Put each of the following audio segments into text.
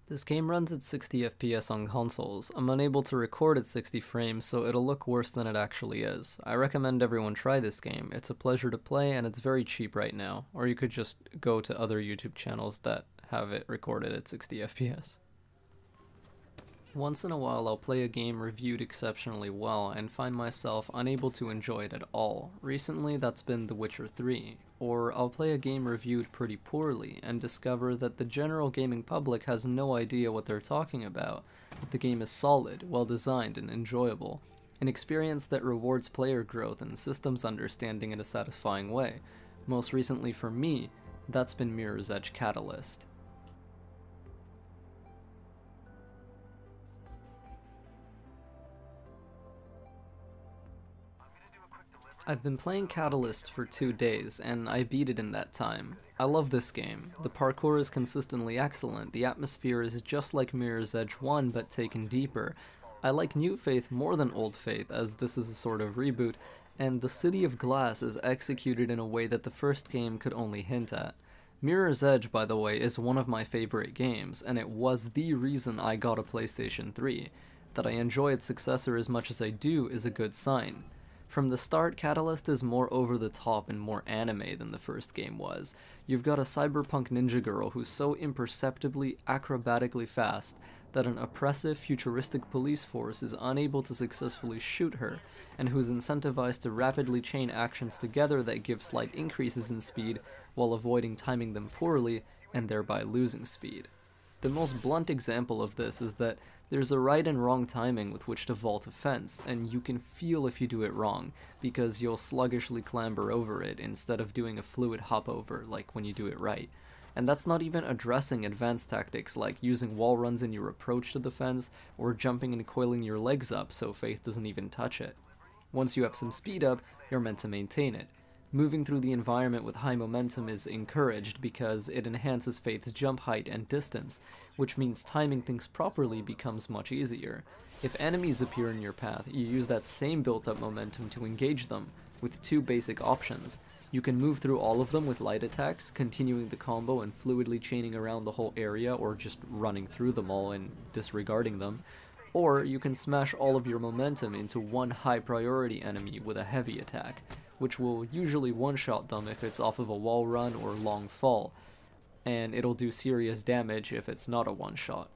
This game runs at 60 FPS on consoles. I'm unable to record at 60 frames, so it'll look worse than it actually is. I recommend everyone try this game. It's a pleasure to play and it's very cheap right now, or you could just go to other YouTube channels that have it recorded at 60 FPS. Once in a while I'll play a game reviewed exceptionally well and find myself unable to enjoy it at all. Recently that's been The Witcher 3. Or I'll play a game reviewed pretty poorly and discover that the general gaming public has no idea what they're talking about, that the game is solid, well designed, and enjoyable. An experience that rewards player growth and systems understanding in a satisfying way. Most recently for me, that's been Mirror's Edge Catalyst. I've been playing Catalyst for 2 days, and I beat it in that time. I love this game. The parkour is consistently excellent, the atmosphere is just like Mirror's Edge 1 but taken deeper. I like New Faith more than Old Faith, as this is a sort of reboot, and the City of Glass is executed in a way that the first game could only hint at. Mirror's Edge, by the way, is one of my favorite games, and it was the reason I got a PlayStation 3. That I enjoy its successor as much as I do is a good sign. From the start, Catalyst is more over the top and more anime than the first game was. You've got a cyberpunk ninja girl who's so imperceptibly, acrobatically fast that an oppressive, futuristic police force is unable to successfully shoot her, and who's incentivized to rapidly chain actions together that give slight increases in speed while avoiding timing them poorly and thereby losing speed. The most blunt example of this is that there's a right and wrong timing with which to vault a fence, and you can feel if you do it wrong, because you'll sluggishly clamber over it instead of doing a fluid hop over like when you do it right. And that's not even addressing advanced tactics like using wall runs in your approach to the fence, or jumping and coiling your legs up so Faith doesn't even touch it. Once you have some speed up, you're meant to maintain it. Moving through the environment with high momentum is encouraged because it enhances Faith's jump height and distance, which means timing things properly becomes much easier. If enemies appear in your path, you use that same built-up momentum to engage them, with 2 basic options. You can move through all of them with light attacks, continuing the combo and fluidly chaining around the whole area, or just running through them all and disregarding them. Or you can smash all of your momentum into one high priority enemy with a heavy attack, which will usually one-shot them if it's off of a wall run or long fall, and it'll do serious damage if it's not a one-shot.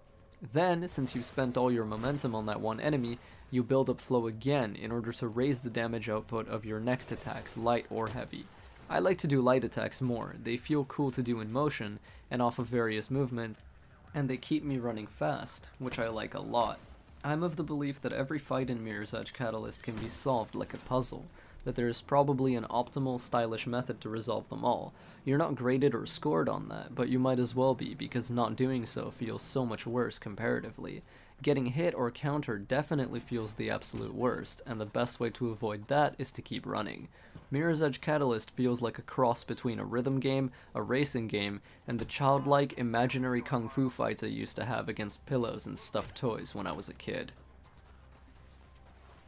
Then, since you've spent all your momentum on that one enemy, you build up flow again in order to raise the damage output of your next attacks, light or heavy. I like to do light attacks more. They feel cool to do in motion and off of various movements, and they keep me running fast, which I like a lot. I'm of the belief that every fight in Mirror's Edge Catalyst can be solved like a puzzle, that there is probably an optimal, stylish method to resolve them all. You're not graded or scored on that, but you might as well be, because not doing so feels so much worse comparatively. Getting hit or countered definitely feels the absolute worst, and the best way to avoid that is to keep running. Mirror's Edge Catalyst feels like a cross between a rhythm game, a racing game, and the childlike, imaginary kung fu fights I used to have against pillows and stuffed toys when I was a kid.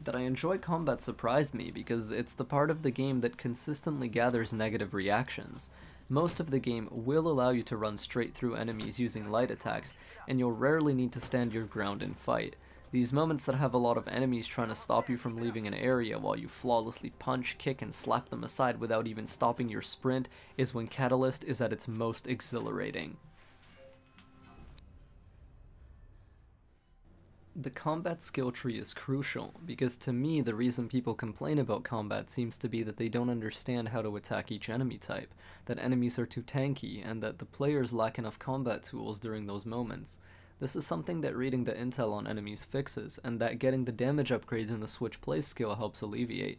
That I enjoy combat surprised me because it's the part of the game that consistently gathers negative reactions. Most of the game will allow you to run straight through enemies using light attacks, and you'll rarely need to stand your ground and fight. These moments that have a lot of enemies trying to stop you from leaving an area while you flawlessly punch, kick, and slap them aside without even stopping your sprint is when Catalyst is at its most exhilarating. The combat skill tree is crucial, because to me the reason people complain about combat seems to be that they don't understand how to attack each enemy type, that enemies are too tanky, and that the players lack enough combat tools during those moments. This is something that reading the intel on enemies fixes, and that getting the damage upgrades in the switch play skill helps alleviate.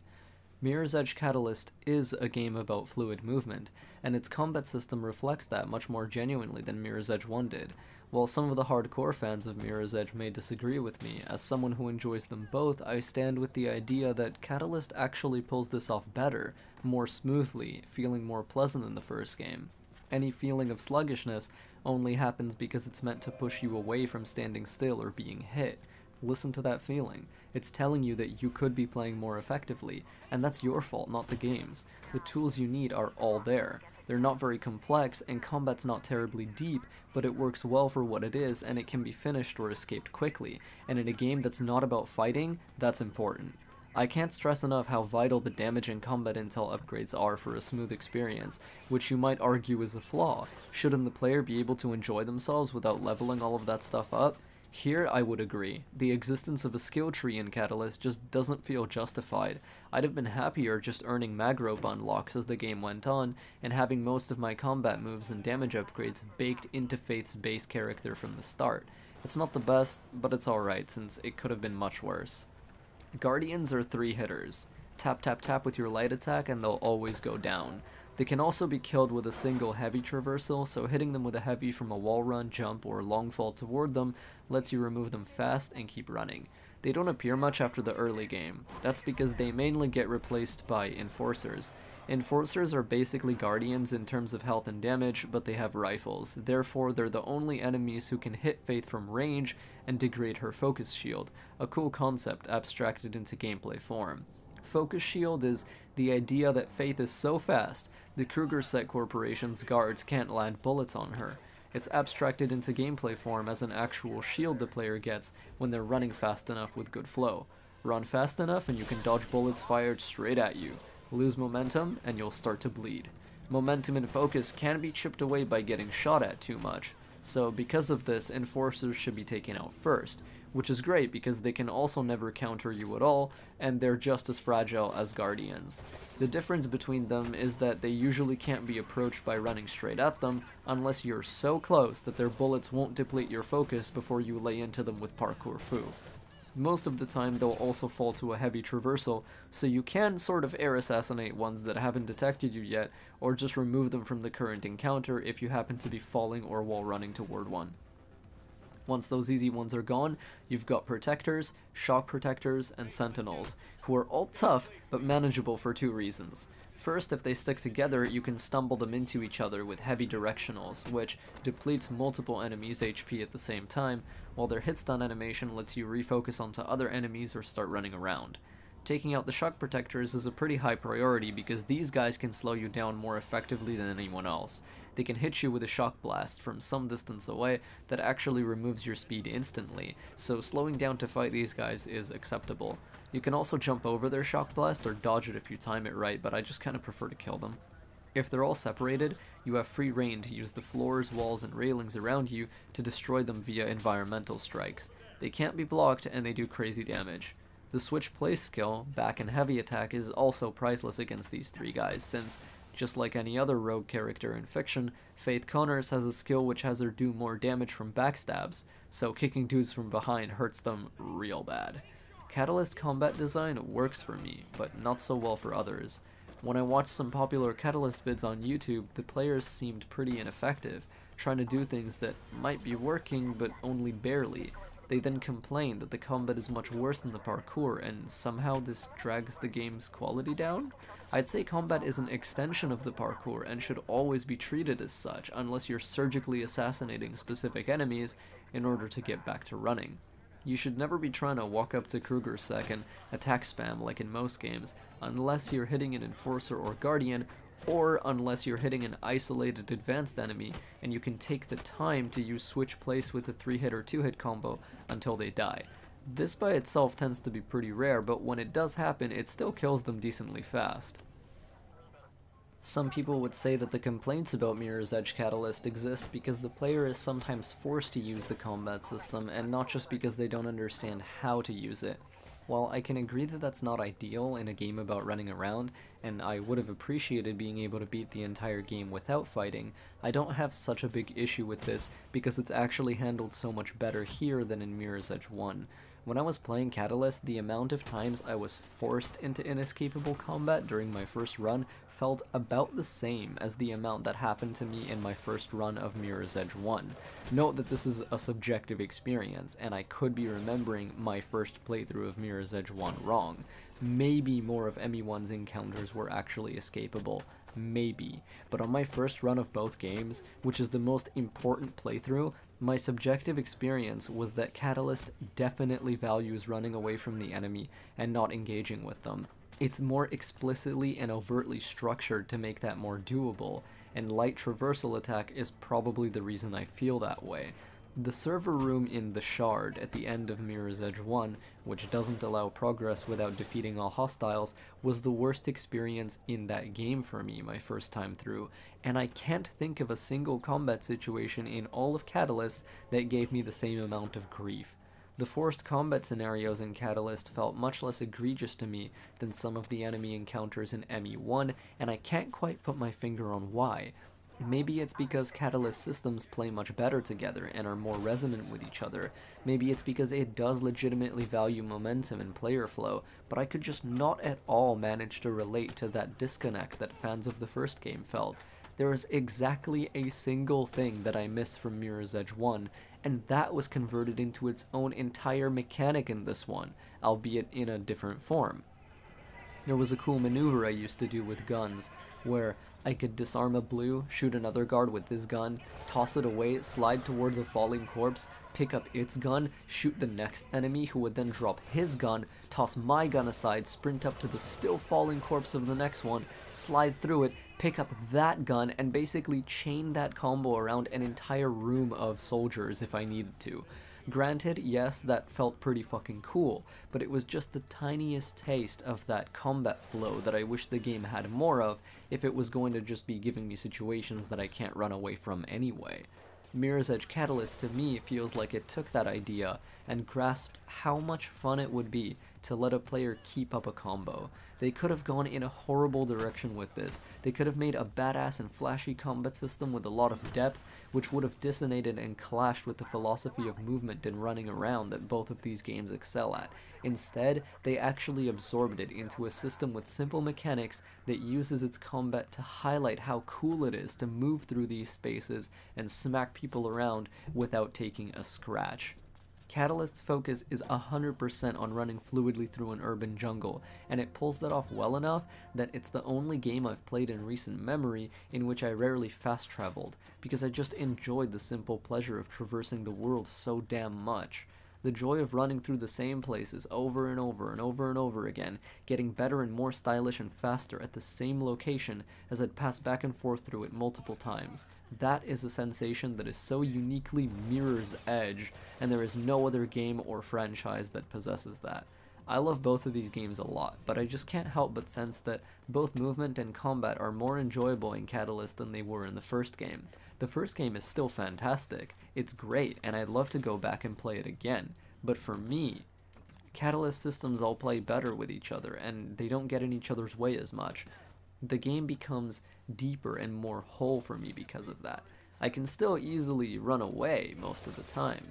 Mirror's Edge Catalyst is a game about fluid movement, and its combat system reflects that much more genuinely than Mirror's Edge 1 did. While some of the hardcore fans of Mirror's Edge may disagree with me, as someone who enjoys them both, I stand with the idea that Catalyst actually pulls this off better, more smoothly, feeling more pleasant than the first game. Any feeling of sluggishness only happens because it's meant to push you away from standing still or being hit. Listen to that feeling. It's telling you that you could be playing more effectively, and that's your fault, not the game's. The tools you need are all there. They're not very complex, and combat's not terribly deep, but it works well for what it is, and it can be finished or escaped quickly, and in a game that's not about fighting, that's important. I can't stress enough how vital the damage and combat intel upgrades are for a smooth experience, which you might argue is a flaw. Shouldn't the player be able to enjoy themselves without leveling all of that stuff up? Here, I would agree. The existence of a skill tree in Catalyst just doesn't feel justified. I'd have been happier just earning mag rope unlocks as the game went on, and having most of my combat moves and damage upgrades baked into Faith's base character from the start. It's not the best, but it's alright, since it could have been much worse. Guardians are 3-hitters. Tap tap tap with your light attack and they'll always go down. They can also be killed with a single heavy traversal, so hitting them with a heavy from a wall run, jump, or long fall toward them lets you remove them fast and keep running. They don't appear much after the early game. That's because they mainly get replaced by Enforcers. Enforcers are basically Guardians in terms of health and damage, but they have rifles. Therefore, they're the only enemies who can hit Faith from range and degrade her focus shield, a cool concept abstracted into gameplay form. Focus shield is the idea that Faith is so fast, the Krugerset Corporation's guards can't land bullets on her. It's abstracted into gameplay form as an actual shield the player gets when they're running fast enough with good flow. Run fast enough and you can dodge bullets fired straight at you. Lose momentum and you'll start to bleed. Momentum and focus can be chipped away by getting shot at too much, so because of this, Enforcers should be taken out first, which is great because they can also never counter you at all, and they're just as fragile as Guardians. The difference between them is that they usually can't be approached by running straight at them unless you're so close that their bullets won't deplete your focus before you lay into them with Parkour Fu. Most of the time they'll also fall to a heavy traversal, so you can sort of air assassinate ones that haven't detected you yet, or just remove them from the current encounter if you happen to be falling or wall running toward one. Once those easy ones are gone, you've got Protectors, Shock Protectors, and Sentinels, who are all tough but manageable for 2 reasons. First, if they stick together, you can stumble them into each other with heavy directionals, which depletes multiple enemies' HP at the same time, while their hit stun animation lets you refocus onto other enemies or start running around. Taking out the Shock Protectors is a pretty high priority because these guys can slow you down more effectively than anyone else. They can hit you with a shock blast from some distance away that actually removes your speed instantly, so slowing down to fight these guys is acceptable. You can also jump over their shock blast or dodge it if you time it right, but I just kinda prefer to kill them. If they're all separated, you have free reign to use the floors, walls, and railings around you to destroy them via environmental strikes. They can't be blocked and they do crazy damage. The switch place skill, back and heavy attack, is also priceless against these 3 guys, since, just like any other rogue character in fiction, Faith Connors has a skill which has her do more damage from backstabs, so kicking dudes from behind hurts them real bad. Catalyst combat design works for me, but not so well for others. When I watched some popular Catalyst vids on YouTube, the players seemed pretty ineffective, trying to do things that might be working but only barely. They then complain that the combat is much worse than the parkour, and somehow this drags the game's quality down? I'd say combat is an extension of the parkour and should always be treated as such, unless you're surgically assassinating specific enemies in order to get back to running. You should never be trying to walk up to Krugerset and attack spam like in most games, unless you're hitting an Enforcer or Guardian, or unless you're hitting an isolated advanced enemy and you can take the time to use switch place with a 3-hit or 2-hit combo until they die. This by itself tends to be pretty rare, but when it does happen, it still kills them decently fast. Some people would say that the complaints about Mirror's Edge Catalyst exist because the player is sometimes forced to use the combat system and not just because they don't understand how to use it. While I can agree that that's not ideal in a game about running around, and I would have appreciated being able to beat the entire game without fighting, I don't have such a big issue with this because it's actually handled so much better here than in Mirror's Edge 1. When I was playing Catalyst, the amount of times I was forced into inescapable combat during my first run felt about the same as the amount that happened to me in my first run of Mirror's Edge 1. Note that this is a subjective experience, and I could be remembering my first playthrough of Mirror's Edge 1 wrong. Maybe more of ME1's encounters were actually escapable. Maybe. But on my first run of both games, which is the most important playthrough, my subjective experience was that Catalyst definitely values running away from the enemy and not engaging with them. It's more explicitly and overtly structured to make that more doable, and light traversal attack is probably the reason I feel that way. The server room in the Shard at the end of Mirror's Edge 1, which doesn't allow progress without defeating all hostiles, was the worst experience in that game for me my first time through, and I can't think of a single combat situation in all of Catalyst that gave me the same amount of grief. The forced combat scenarios in Catalyst felt much less egregious to me than some of the enemy encounters in ME1, and I can't quite put my finger on why. Maybe it's because Catalyst systems play much better together and are more resonant with each other. Maybe it's because it does legitimately value momentum and player flow, but I could just not at all manage to relate to that disconnect that fans of the first game felt. There is exactly a single thing that I miss from Mirror's Edge 1, and that was converted into its own entire mechanic in this one, albeit in a different form. There was a cool maneuver I used to do with guns, where I could disarm a blue, shoot another guard with this gun, toss it away, slide toward the falling corpse, pick up its gun, shoot the next enemy who would then drop his gun, toss my gun aside, sprint up to the still falling corpse of the next one, slide through it, pick up that gun, and basically chain that combo around an entire room of soldiers if I needed to. Granted, yes, that felt pretty fucking cool, but it was just the tiniest taste of that combat flow that I wish the game had more of if it was going to just be giving me situations that I can't run away from anyway. Mirror's Edge Catalyst to me feels like it took that idea and grasped how much fun it would be to let a player keep up a combo. They could have gone in a horrible direction with this. They could have made a badass and flashy combat system with a lot of depth, which would have dissonated and clashed with the philosophy of movement and running around that both of these games excel at. Instead, they actually absorbed it into a system with simple mechanics that uses its combat to highlight how cool it is to move through these spaces and smack people around without taking a scratch. Catalyst's focus is 100% on running fluidly through an urban jungle, and it pulls that off well enough that it's the only game I've played in recent memory in which I rarely fast traveled, because I just enjoyed the simple pleasure of traversing the world so damn much. The joy of running through the same places over and over and over and over again, getting better and more stylish and faster at the same location as I'd pass back and forth through it multiple times. That is a sensation that is so uniquely Mirror's Edge, and there is no other game or franchise that possesses that. I love both of these games a lot, but I just can't help but sense that both movement and combat are more enjoyable in Catalyst than they were in the first game. The first game is still fantastic, it's great, and I'd love to go back and play it again, but for me, Catalyst systems all play better with each other, and they don't get in each other's way as much. The game becomes deeper and more whole for me because of that. I can still easily run away most of the time,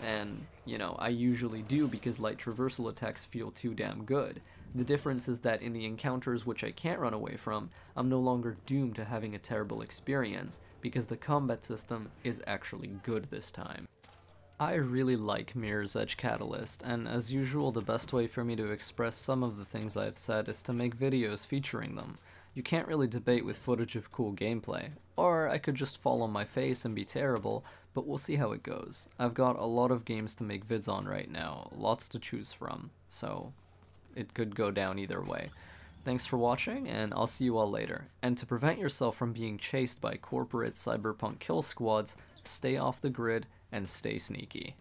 and, you know, I usually do because light traversal attacks feel too damn good. The difference is that in the encounters which I can't run away from, I'm no longer doomed to having a terrible experience, because the combat system is actually good this time. I really like Mirror's Edge Catalyst, and as usual the best way for me to express some of the things I've said is to make videos featuring them. You can't really debate with footage of cool gameplay. Or I could just fall on my face and be terrible, but we'll see how it goes. I've got a lot of games to make vids on right now, lots to choose from, so it could go down either way. Thanks for watching, and I'll see you all later. And to prevent yourself from being chased by corporate cyberpunk kill squads, stay off the grid and stay sneaky.